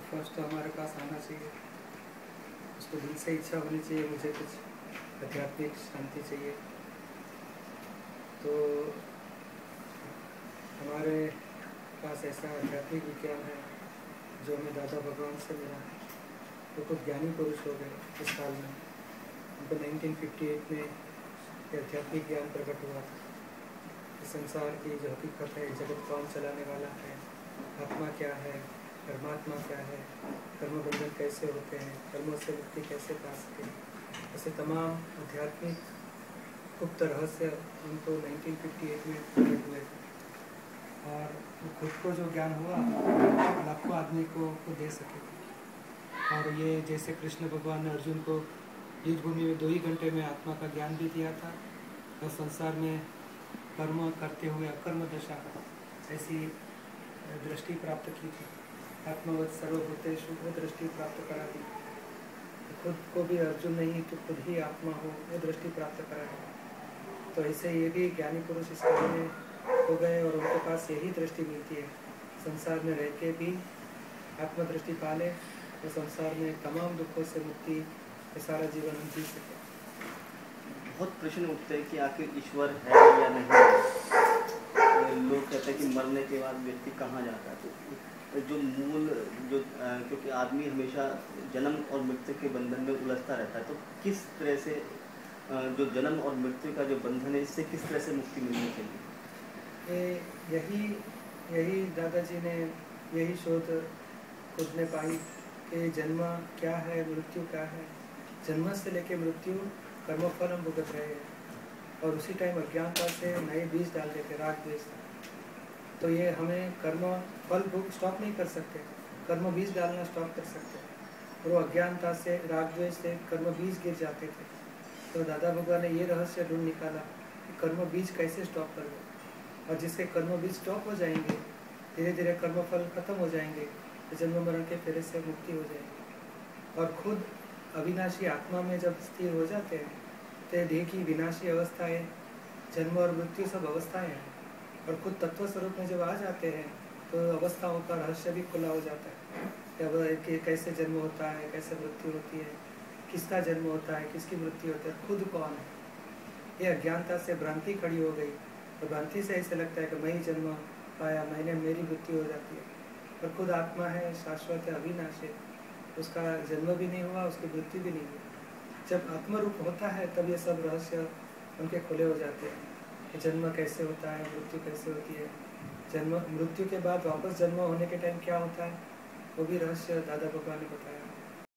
First तो हमारे पास आना चाहिए, उसको दिल से इच्छा होनी चाहिए, मुझे कुछ आध्यात्मिक शांति चाहिए। तो हमारे पास ऐसा आध्यात्मिक विज्ञान है जो हमें दादा भगवान से मिला। वो खुद ज्ञानी पुरुष हो गए इस साल में। उनको 1958 में आध्यात्मिक ज्ञान प्रकट हुआ था। इस संसार की जो हकीकत है, जगत कौन चलाने वाला है, आत्मा क्या है, परमात्मा क्या है, कर्म बंधन कैसे होते हैं, कर्मों से मुक्ति कैसे पा सके, ऐसे तमाम आध्यात्मिक गुप्त रहस्य उनको 1958 में प्रकट हुए थे। और खुद को जो ज्ञान हुआ लाखों आदमी को दे सके। और ये जैसे कृष्ण भगवान ने अर्जुन को युद्ध भूमि में 2 ही घंटे में आत्मा का ज्ञान भी दिया था, और संसार में कर्म करते हुए अकर्म दशा ऐसी दृष्टि प्राप्त की थी। आत्मवत् सर्वभूतेषु वो दृष्टि प्राप्त करा दी। खुद को भी अर्जुन नहीं तो खुद ही आत्मा हो, वो दृष्टि प्राप्त करा दी। तो ऐसे ये भी ज्ञानी पुरुष इस कार्य में हो गए और उनके पास यही दृष्टि मिलती है, संसार में रह के भी आत्मदृष्टि पाले तो संसार में तमाम दुखों से मुक्ति सारा जीवन हम जी सके। बहुत प्रश्न उठते हैं कि आखिर ईश्वर है या नहीं है। लोग कहते हैं कि मरने के बाद व्यक्ति कहाँ जाता है। तो जो मूल जो क्योंकि आदमी हमेशा जन्म और मृत्यु के बंधन में उलझता रहता है, तो किस तरह से जो जन्म और मृत्यु का जो बंधन है, इससे किस तरह से मुक्ति मिलनी चाहिए? यही दादाजी ने यही शोध खुद ने पाई कि जन्म क्या है, मृत्यु क्या है। जन्म से लेके मृत्यु कर्मफल हम भुगत रहे हैं, और उसी टाइम अज्ञानता से नए बीज डाल देते, राग द्वेष। तो ये हमें कर्म फल भोग स्टॉप नहीं कर सकते, कर्म बीज डालना स्टॉप कर सकते। और वो अज्ञानता से राग द्वेष से कर्म बीज गिर जाते थे। तो दादा भगवान ने ये रहस्य ढूंढ निकाला कि कर्म बीज कैसे स्टॉप कर दो, और जिससे कर्म बीज स्टॉप हो जाएंगे, धीरे धीरे कर्म फल खत्म हो जाएंगे, तो जन्म मरण के फेरे से मुक्ति हो जाएगी। और खुद अविनाशी आत्मा में जब स्थिर हो जाते हैं तो देह की विनाशी अवस्थाएं, जन्म और मृत्यु सब अवस्थाएं हैं, और खुद तत्व स्वरूप में जब आ जाते हैं तो अवस्थाओं का रहस्य भी खुला हो जाता है कि कैसे जन्म होता है, कैसे मृत्यु होती है, किसका जन्म होता है, किसकी मृत्यु होती है, खुद कौन है। ये अज्ञानता से भ्रांति खड़ी हो गई, तो भ्रांति से ऐसे लगता है कि मैं ही जन्म पाया, मेरी मृत्यु हो जाती है। और खुद आत्मा है, शाश्वत है, अविनाशी, उसका जन्म भी नहीं हुआ, उसकी मृत्यु भी नहीं हुई। जब आत्मरूप होता है तब ये सब रहस्य उनके खुले हो जाते हैं कि जन्म कैसे होता है, मृत्यु कैसे होती है, जन्म मृत्यु के बाद वापस जन्म होने के टाइम क्या होता है, वो भी रहस्य दादा भगवान ने बताया।